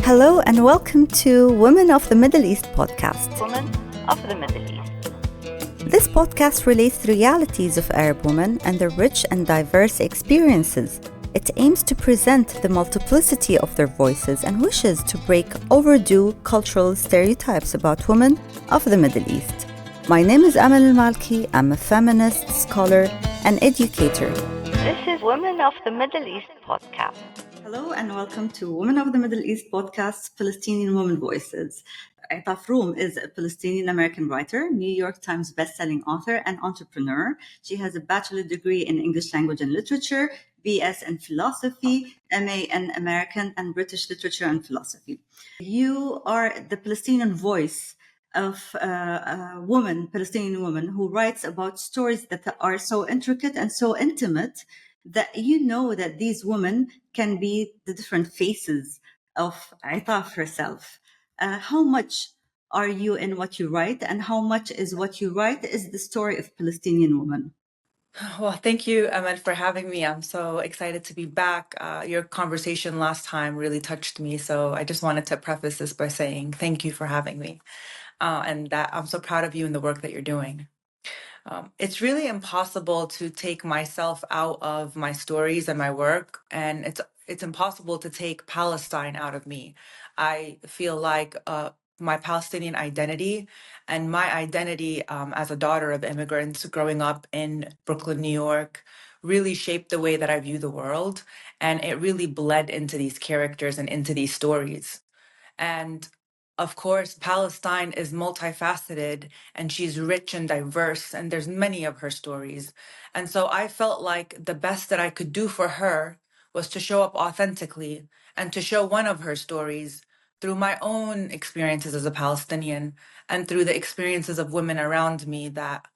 Hello and welcome to Women of the Middle East podcast. Women of the Middle East. This podcast relates the realities of Arab women and their rich and diverse experiences. It aims to present the multiplicity of their voices and wishes to break overdue cultural stereotypes about women of the Middle East. My name is Amal Al-Malki. I'm a feminist, scholar, and educator. This is Women of the Middle East podcast. Hello and welcome to Women of the Middle East podcast's Palestinian Women Voices. Etaf Rum is a Palestinian American writer, New York Times bestselling author, and entrepreneur. She has a bachelor degree in English language and literature, BS in philosophy, MA in American and British literature and philosophy. You are the Palestinian voice of a woman, Palestinian woman, who writes about stories that are so intricate and so intimate that you know that these women can be the different faces of Etaf herself. How much are you in what you write, and how much is what you write is the story of Palestinian women? Well, thank you, Ahmed, for having me. I'm so excited to be back. Your conversation last time really touched me. So I just wanted to preface this by saying thank you for having me. And that I'm so proud of you and the work that you're doing. It's really impossible to take myself out of my stories and my work, and it's impossible to take Palestine out of me. I feel like my Palestinian identity and my identity as a daughter of immigrants growing up in Brooklyn, New York, really shaped the way that I view the world, and it really bled into these characters and into these stories. And of course, Palestine is multifaceted and she's rich and diverse, and there's many of her stories. And so I felt like the best that I could do for her was to show up authentically and to show one of her stories through my own experiences as a Palestinian and through the experiences of women around me that,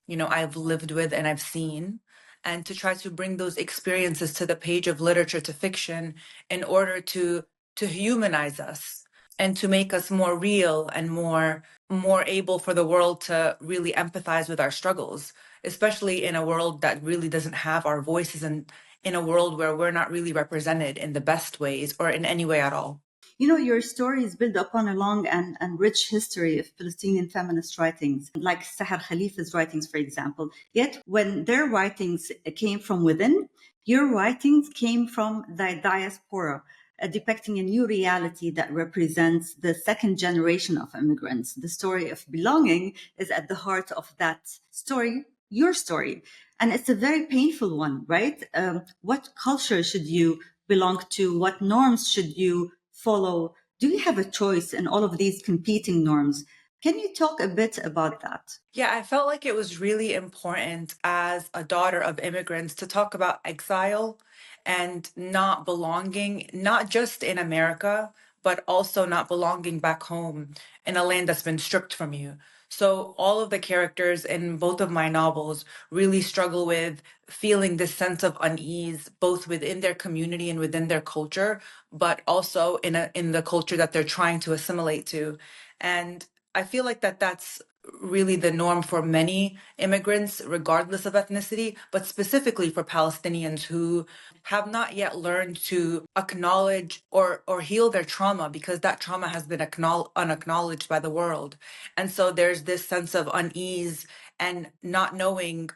I've lived with and I've seen, and to try to bring those experiences to the page of literature, to fiction, in order to humanize us and to make us more real and more able for the world to really empathize with our struggles, especially in a world that really doesn't have our voices, and in a world where we're not really represented in the best ways or in any way at all. You know, your stories build upon a long and rich history of Palestinian feminist writings, like Sahar Khalifa's writings, for example. Yet, when their writings came from within, your writings came from the diaspora, depicting a new reality that represents the second generation of immigrants. The story of belonging is at the heart of that story, your story. And it's a very painful one, right? What culture should you belong to? What norms should you follow? Do you have a choice in all of these competing norms? Can you talk a bit about that? Yeah, I felt like it was really important as a daughter of immigrants to talk about exile and not belonging, not just in America, but also not belonging back home in a land that's been stripped from you. So all of the characters in both of my novels really struggle with feeling this sense of unease, both within their community and within their culture, but also in the culture that they're trying to assimilate to. And I feel like that's really the norm for many immigrants, regardless of ethnicity, but specifically for Palestinians who have not yet learned to acknowledge or heal their trauma, because that trauma has been unacknowledged by the world. And so there's this sense of unease and not knowing,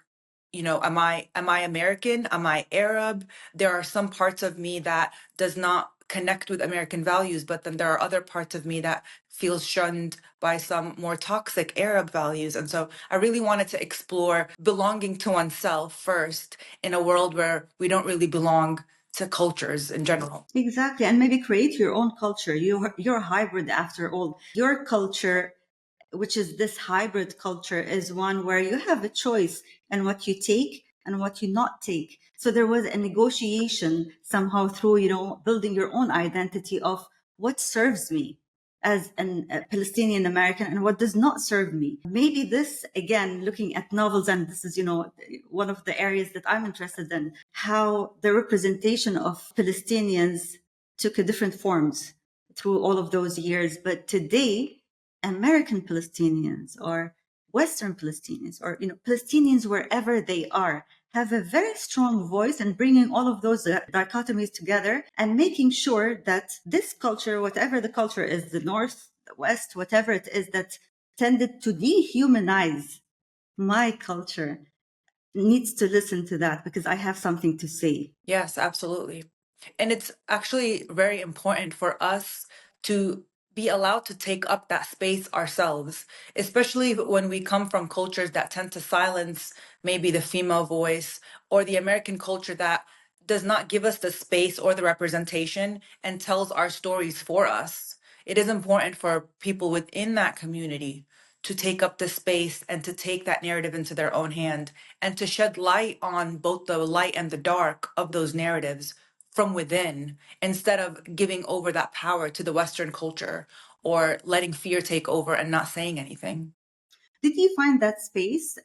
am I American? Am I Arab? There are some parts of me that does not connect with American values, but then there are other parts of me that feels shunned by some more toxic Arab values. And so I really wanted to explore belonging to oneself first in a world where we don't really belong to cultures in general. Exactly. And maybe create your own culture. You're a hybrid after all. Your culture, which is this hybrid culture, is one where you have a choice in what you take and what you not take. So there was a negotiation somehow through, building your own identity of what serves me as a Palestinian American and what does not serve me. Maybe this, again, looking at novels, and this is, one of the areas that I'm interested in, how the representation of Palestinians took a different forms through all of those years. But today, American Palestinians or Western Palestinians or Palestinians wherever they are have a very strong voice in bringing all of those dichotomies together and making sure that this culture, whatever the culture is, the North, the West, whatever it is that tended to dehumanize my culture, needs to listen to that because I have something to say. Yes, absolutely. And it's actually very important for us to be allowed to take up that space ourselves, especially when we come from cultures that tend to silence maybe the female voice, or the American culture that does not give us the space or the representation and tells our stories for us. It is important for people within that community to take up the space and to take that narrative into their own hand and to shed light on both the light and the dark of those narratives from within, instead of giving over that power to the Western culture or letting fear take over and not saying anything. Did you find that space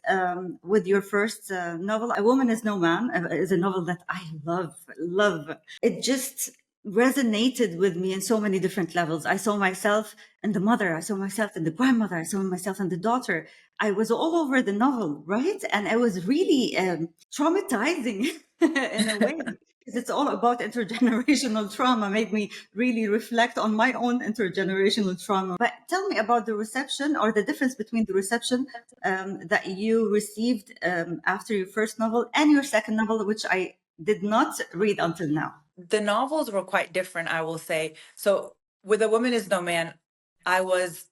with your first novel? A Woman is No Man is a novel that I love. It just resonated with me in so many different levels. I saw myself in the mother, I saw myself in the grandmother, I saw myself in the daughter. I was all over the novel, right? And it was really traumatizing in a way. Because it's all about intergenerational trauma, made me really reflect on my own intergenerational trauma. But tell me about the reception, or the difference between the reception that you received after your first novel and your second novel, which I did not read until now. The novels were quite different, I will say. So with A Woman is No Man, I was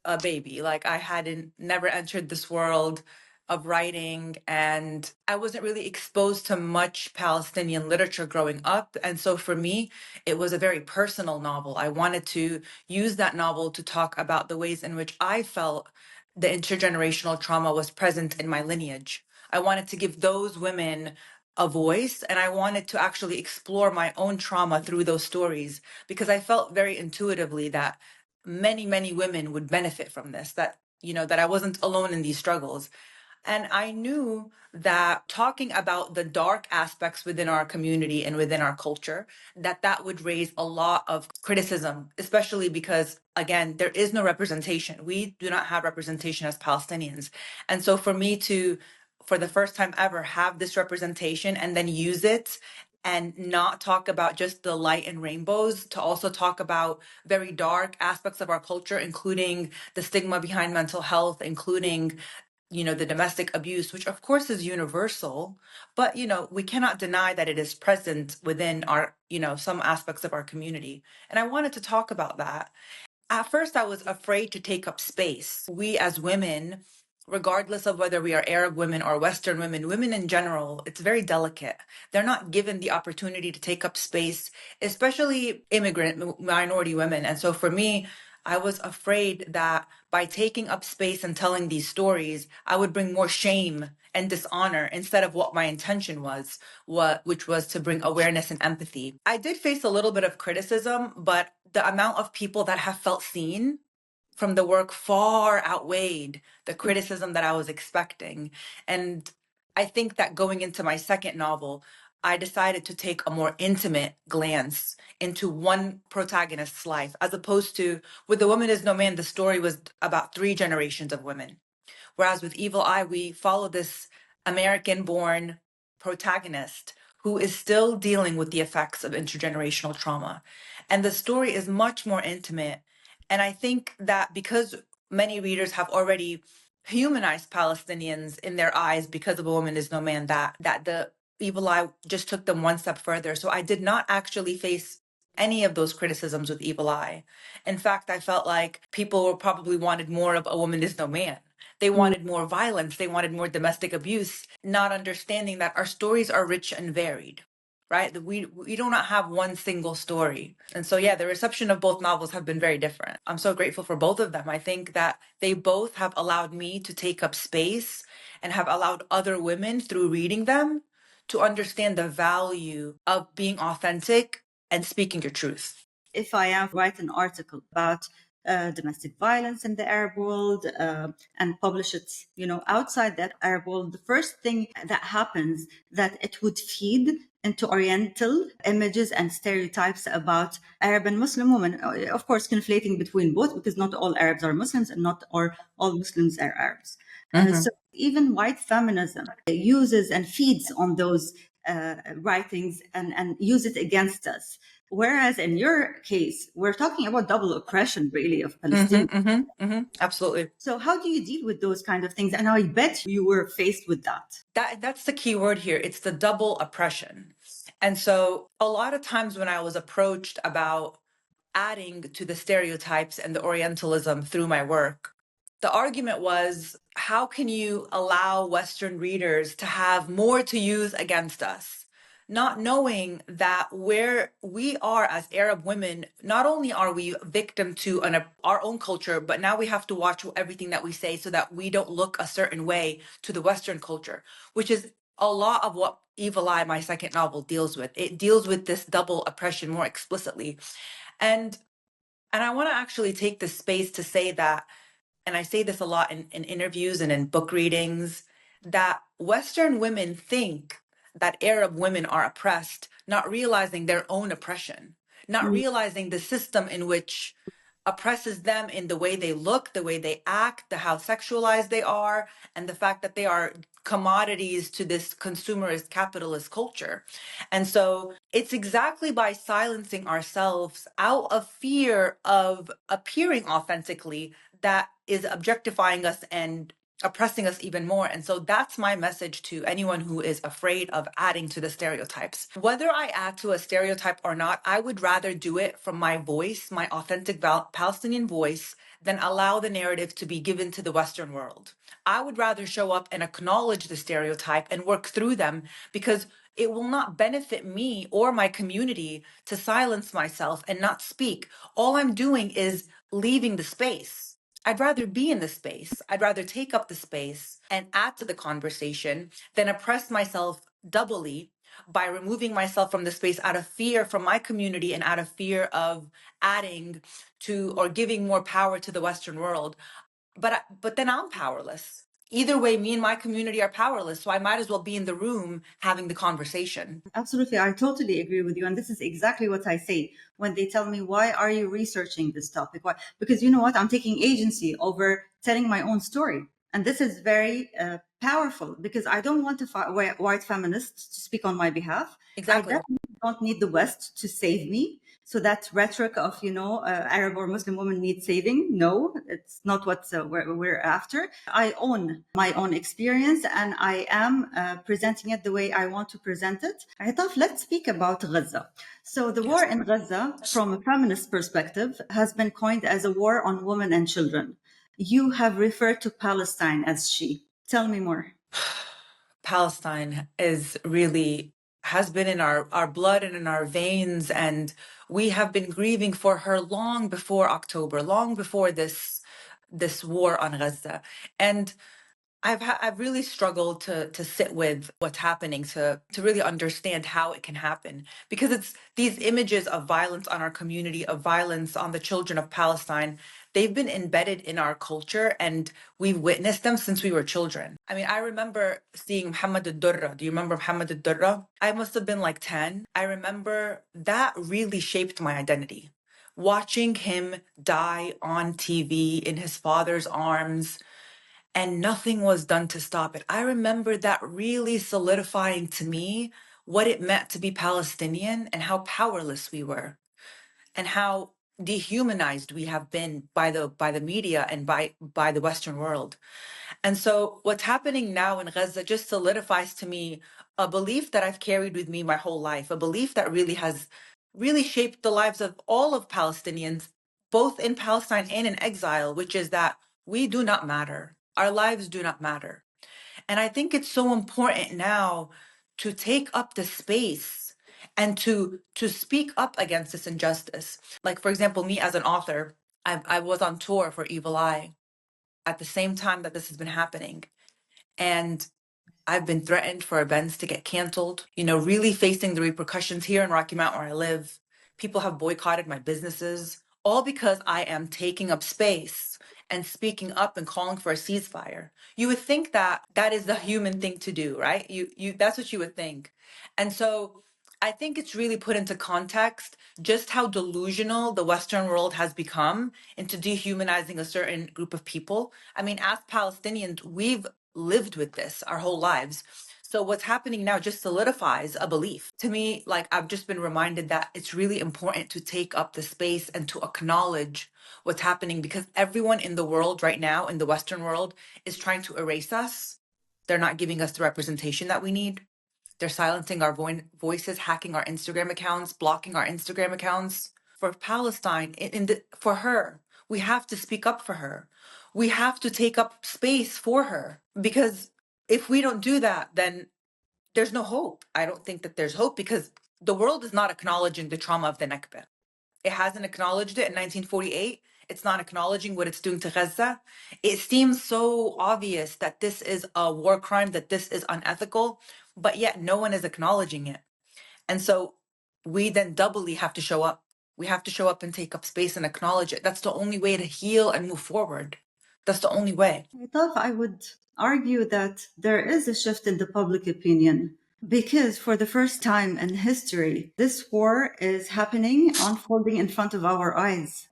a baby. Like, I hadn't never entered this world of writing, and I wasn't really exposed to much Palestinian literature growing up. And so for me, it was a very personal novel. I wanted to use that novel to talk about the ways in which I felt the intergenerational trauma was present in my lineage. I wanted to give those women a voice, and I wanted to actually explore my own trauma through those stories, because I felt very intuitively that many women would benefit from this, that that I wasn't alone in these struggles. And I knew that talking about the dark aspects within our community and within our culture, that would raise a lot of criticism, especially because, again, there is no representation. We do not have representation as Palestinians. And so for me to, for the first time ever, have this representation and then use it and not talk about just the light and rainbows, to also talk about very dark aspects of our culture, including the stigma behind mental health, including the domestic abuse, which of course is universal, but we cannot deny that it is present within our some aspects of our community. And I wanted to talk about that. At first, I was afraid to take up space. We as women, regardless of whether we are Arab women or Western women, women in general, it's very delicate. They're not given the opportunity to take up space, especially immigrant minority women. And so for me, I was afraid that by taking up space and telling these stories, I would bring more shame and dishonor instead of what my intention was, which was to bring awareness and empathy. I did face a little bit of criticism, but the amount of people that have felt seen from the work far outweighed the criticism that I was expecting. And I think that going into my second novel, I decided to take a more intimate glance into one protagonist's life, as opposed to with The Woman is No Man, the story was about 3 generations of women. Whereas with Evil Eye, we follow this American born protagonist who is still dealing with the effects of intergenerational trauma. And the story is much more intimate. And I think that because many readers have already humanized Palestinians in their eyes because of A Woman is No Man, that the Evil Eye just took them one step further. So I did not actually face any of those criticisms with Evil Eye. In fact, I felt like people probably wanted more of A Woman is No Man. They wanted more violence, they wanted more domestic abuse, not understanding that our stories are rich and varied, right? That we do not have one single story. And so yeah, the reception of both novels have been very different. I'm so grateful for both of them. I think that they both have allowed me to take up space and have allowed other women through reading them to understand the value of being authentic and speaking your truth. If I am write an article about domestic violence in the Arab world and publish it, outside that Arab world, the first thing that happens that it would feed into Oriental images and stereotypes about Arab and Muslim women. Of course, conflating between both, because not all Arabs are Muslims and not all Muslims are Arabs. So even white feminism uses and feeds on those writings and use it against us. Whereas in your case, we're talking about double oppression, really, of Palestinians. Absolutely. So how do you deal with those kind of things? And I bet you were faced with that. That's the key word here. It's the double oppression. And so a lot of times when I was approached about adding to the stereotypes and the Orientalism through my work, the argument was, how can you allow Western readers to have more to use against us? Not knowing that where we are as Arab women, not only are we victim to our own culture, but now we have to watch everything that we say so that we don't look a certain way to the Western culture, which is a lot of what Evil Eye, my second novel, deals with. It deals with this double oppression more explicitly. And I want to actually take this space to say that, and I say this a lot in interviews and in book readings, that Western women think that Arab women are oppressed, not realizing their own oppression, not realizing the system in which oppresses them in the way they look, the way they act, the how sexualized they are, and the fact that they are commodities to this consumerist capitalist culture. And so it's exactly by silencing ourselves out of fear of appearing authentically that is objectifying us and oppressing us even more. And so that's my message to anyone who is afraid of adding to the stereotypes. Whether I add to a stereotype or not, I would rather do it from my voice, my authentic Palestinian voice, than allow the narrative to be given to the Western world. I would rather show up and acknowledge the stereotype and work through them, because it will not benefit me or my community to silence myself and not speak. All I'm doing is leaving the space. I'd rather be in the space. I'd rather take up the space and add to the conversation than oppress myself doubly by removing myself from the space out of fear from my community and out of fear of adding to or giving more power to the Western world. But then I'm powerless. Either way, me and my community are powerless. So I might as well be in the room having the conversation. Absolutely. I totally agree with you. And this is exactly what I say when they tell me, why are you researching this topic? Why? Because you know what? I'm taking agency over telling my own story. And this is very powerful, because I don't want white feminists to speak on my behalf. Exactly. I definitely don't need the West to save me. So that rhetoric of, Arab or Muslim women need saving. No, it's not what we're after. I own my own experience and I am presenting it the way I want to present it. Etaf, let's speak about Gaza. So the war in Gaza, from a feminist perspective, has been coined as a war on women and children. You have referred to Palestine as she. Tell me more. Palestine has been in our blood and in our veins, and we have been grieving for her long before October, long before this war on Gaza. And I've really struggled to sit with what's happening, to really understand how it can happen, because it's these images of violence on our community, of violence on the children of Palestine. They've been embedded in our culture and we've witnessed them since we were children. I mean, I remember seeing Muhammad al-Durra. Do you remember Muhammad al-Durra? I must have been like 10. I remember that really shaped my identity. Watching him die on TV in his father's arms, and nothing was done to stop it. I remember that really solidifying to me what it meant to be Palestinian and how powerless we were and how dehumanized we have been by the media and by the Western world. And so what's happening now in Gaza just solidifies to me a belief that I've carried with me my whole life, a belief that really has really shaped the lives of all of Palestinians, both in Palestine and in exile, which is that we do not matter. Our lives do not matter. And I think it's so important now to take up the space and to speak up against this injustice. Like, for example, me as an author, I was on tour for Evil Eye at the same time that this has been happening. And I've been threatened for events to get canceled, really facing the repercussions here in Rocky Mount where I live. People have boycotted my businesses, all because I am taking up space and speaking up and calling for a ceasefire. You would think that that is the human thing to do, right? That's what you would think. And so I think it's really put into context just how delusional the Western world has become into dehumanizing a certain group of people. I mean, as Palestinians, we've lived with this our whole lives. So what's happening now just solidifies a belief. To me, like, I've just been reminded that it's really important to take up the space and to acknowledge what's happening, because everyone in the world right now, in the Western world, is trying to erase us. They're not giving us the representation that we need. They're silencing our voices, hacking our Instagram accounts, blocking our Instagram accounts. For Palestine, for her, we have to speak up for her. We have to take up space for her, because if we don't do that, then there's no hope. I don't think that there's hope, because the world is not acknowledging the trauma of the Nakba. It hasn't acknowledged it in 1948. It's not acknowledging what it's doing to Gaza. It seems so obvious that this is a war crime, that this is unethical, but yet no one is acknowledging it. And so we then doubly have to show up. We have to show up and take up space and acknowledge it. That's the only way to heal and move forward. That's the only way. I would argue that there is a shift in the public opinion, because for the first time in history, this war is happening, unfolding in front of our eyes.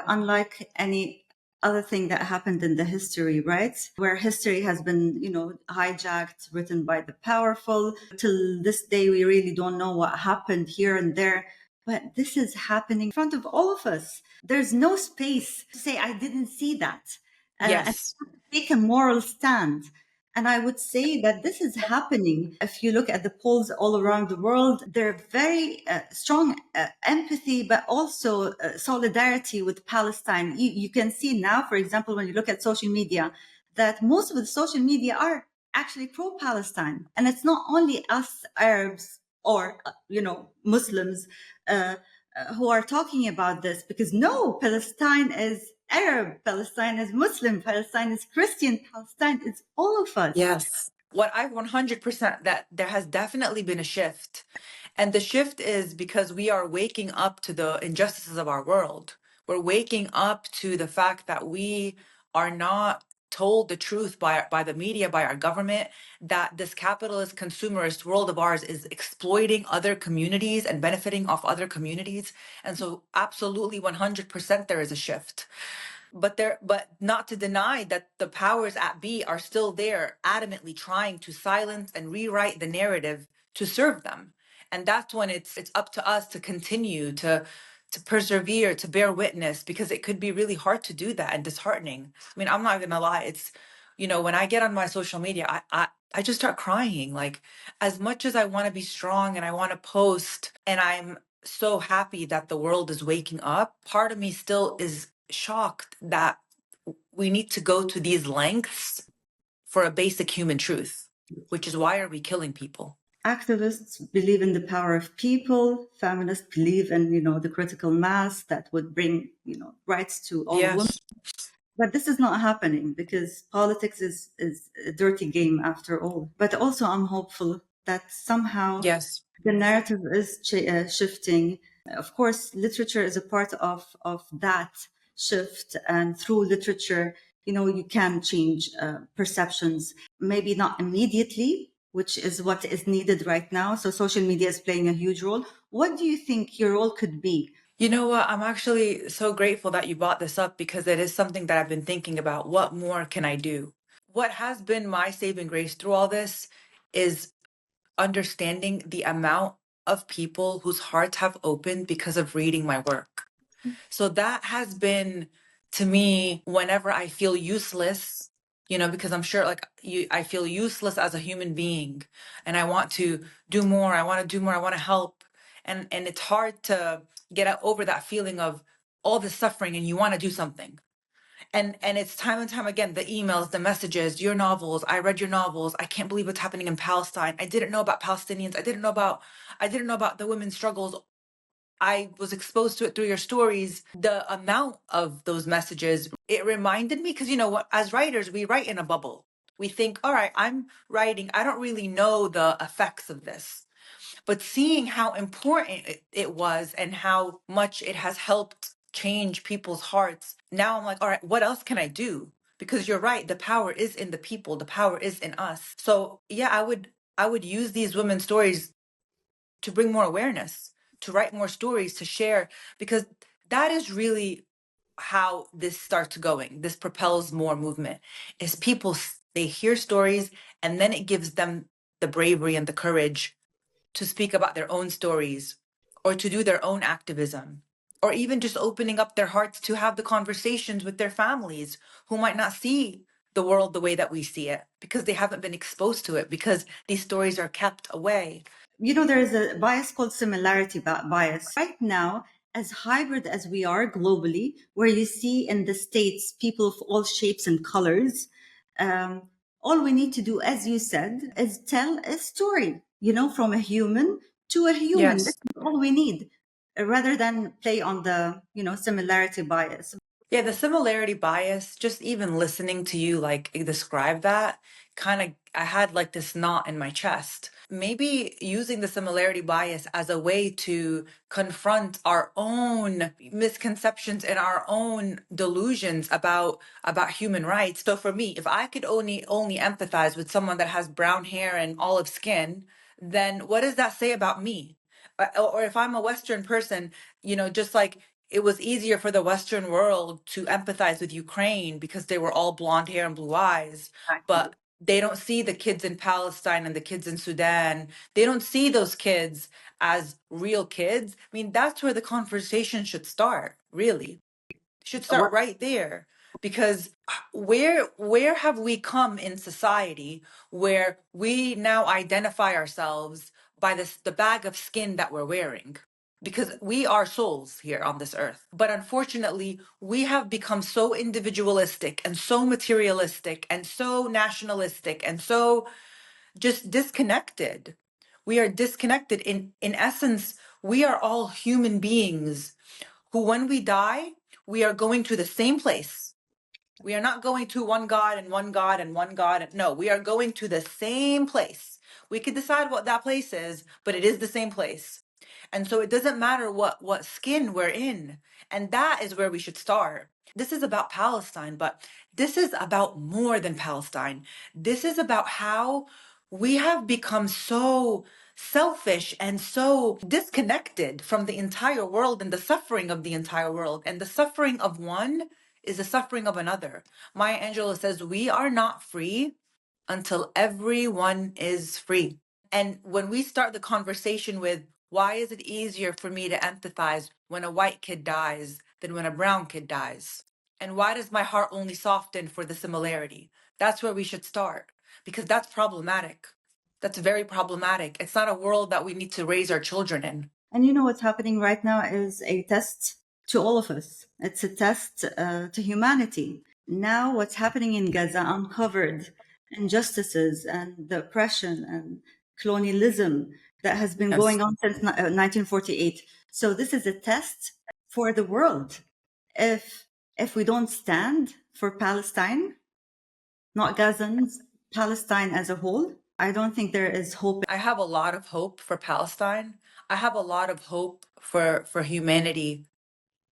Unlike any other thing that happened in the history, right? Where history has been, hijacked, written by the powerful. Till this day, we really don't know what happened here and there. But this is happening in front of all of us. There's no space to say, I didn't see that. Yes. And take a moral stand. And I would say that this is happening. If you look at the polls all around the world, they're very strong empathy, but also solidarity with Palestine. You can see now, for example, when you look at social media, that most of the social media are actually pro-Palestine. And it's not only us Arabs or, Muslims who are talking about this, because no, Palestine is Arab, Palestine is Muslim, Palestine is Christian, Palestine is all of us. Yes. What I 100% that there has definitely been a shift. And the shift is because we are waking up to the injustices of our world. We're waking up to the fact that we are not told the truth by the media, by our government, that this capitalist consumerist world of ours is exploiting other communities and benefiting off other communities. And so absolutely 100% there is a shift. But not to deny that the powers at be are still there, adamantly trying to silence and rewrite the narrative to serve them. And that's when it's up to us to continue to persevere, to bear witness, because it could be really hard to do that and disheartening. I mean, I'm not gonna lie, it's, when I get on my social media, I just start crying. Like, as much as I want to be strong and I want to post, and I'm so happy that the world is waking up, part of me still is shocked that we need to go to these lengths for a basic human truth, which is, why are we killing people? Activists believe in the power of people. Feminists believe in, the critical mass that would bring, rights to all women. But this is not happening, because politics is a dirty game after all. But also I'm hopeful that somehow the narrative is shifting. Of course, literature is a part of that shift. And through literature, you can change perceptions, maybe not immediately, which is what is needed right now. So social media is playing a huge role. What do you think your role could be? You know what? I'm actually so grateful that you brought this up, because it is something that I've been thinking about. What more can I do? What has been my saving grace through all this is understanding the amount of people whose hearts have opened because of reading my work. So that has been, to me, whenever I feel useless, because I'm sure, like, I feel useless as a human being, and I want to do more. I want to do more. I want to help. And it's hard to get over that feeling of all the suffering, and you want to do something. And it's time and time again, the emails, the messages, your novels. I read your novels. I can't believe what's happening in Palestine. I didn't know about Palestinians. I didn't know about the women's struggles. I was exposed to it through your stories. The amount of those messages, it reminded me, because what, as writers, we write in a bubble. We think, all right, I'm writing, I don't really know the effects of this. But seeing how important it was and how much it has helped change people's hearts, now I'm like, all right, what else can I do? Because you're right, the power is in the people, the power is in us. So yeah, I would use these women's stories to bring more awareness, to write more stories, to share, because that is really how this starts going. This propels more movement, is people They hear stories, and then it gives them the bravery and the courage to speak about their own stories or to do their own activism, or even just opening up their hearts to have the conversations with their families who might not see the world the way that we see it because they haven't been exposed to it, because these stories are kept away. There is a bias called similarity bias. Right now, as hybrid as we are globally, where you see in the States people of all shapes and colors, all we need to do, as you said, is tell a story, from a human to a human. Yes. This is all we need, rather than play on the, similarity bias. Yeah, the similarity bias, just even listening to you like describe that, kind of, I had like this knot in my chest. Maybe using the similarity bias as a way to confront our own misconceptions and our own delusions about human rights. So for me, if I could only empathize with someone that has brown hair and olive skin, then what does that say about me? Or if I'm a Western person, just like it was easier for the Western world to empathize with Ukraine because they were all blonde hair and blue eyes, but they don't see the kids in Palestine and the kids in Sudan. They don't see those kids as real kids. I mean, that's where the conversation should start, really. Should start right there. Because where have we come in society where we now identify ourselves by the bag of skin that we're wearing? Because we are souls here on this earth. But unfortunately, we have become so individualistic and so materialistic and so nationalistic and so just disconnected. We are disconnected. In essence, we are all human beings who, when we die, we are going to the same place. We are not going to one God and one God and one God. No, we are going to the same place. We could decide what that place is, but it is the same place. And so it doesn't matter what skin we're in. And that is where we should start. This is about Palestine, but this is about more than Palestine. This is about how we have become so selfish and so disconnected from the entire world and the suffering of the entire world. And the suffering of one is the suffering of another. Maya Angelou says, we are not free until everyone is free. And when we start the conversation with, why is it easier for me to empathize when a white kid dies than when a brown kid dies? And why does my heart only soften for the similarity? That's where we should start, because that's problematic. That's very problematic. It's not a world that we need to raise our children in. And what's happening right now is a test to all of us. It's a test to humanity. Now what's happening in Gaza uncovered injustices and the oppression and colonialism that has been going on since 1948. So this is a test for the world. If we don't stand for Palestine, not Gazans, Palestine as a whole, I don't think there is hope. I have a lot of hope for Palestine. I have a lot of hope for humanity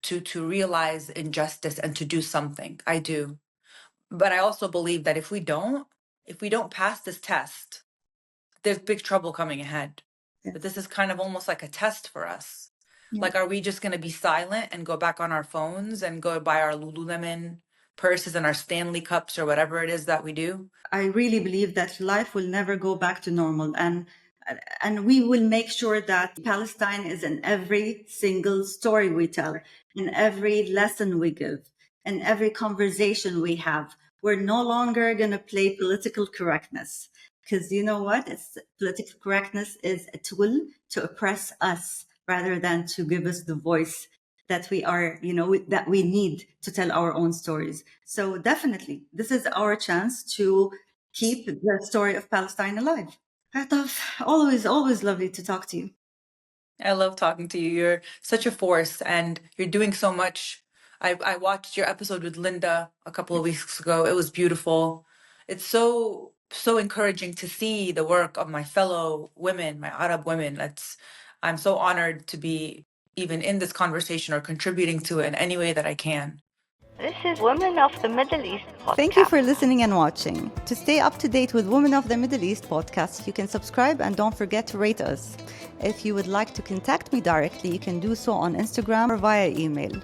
to realize injustice and to do something. I do. But I also believe that if we don't pass this test, there's big trouble coming ahead. Yes. But this is kind of almost like a test for us. Yeah. Like, are we just going to be silent and go back on our phones and go buy our Lululemon purses and our Stanley cups or whatever it is that we do? I really believe that life will never go back to normal, and we will make sure that Palestine is in every single story we tell, in every lesson we give, in every conversation we have. We're no longer going to play political correctness, because you know what? Political correctness is a tool to oppress us rather than to give us the voice that we are, that we need to tell our own stories. So definitely, this is our chance to keep the story of Palestine alive. Etaf, always lovely to talk to you. I love talking to you. You're such a force and you're doing so much. I watched your episode with Linda a couple of weeks ago. It was beautiful. It's so encouraging to see the work of my fellow women, my Arab women. I'm so honored to be even in this conversation or contributing to it in any way that I can. This is Women of the Middle East podcast. Thank you for listening and watching. To stay up to date with Women of the Middle East podcast, you can subscribe and don't forget to rate us. If you would like to contact me directly, you can do so on Instagram or via email.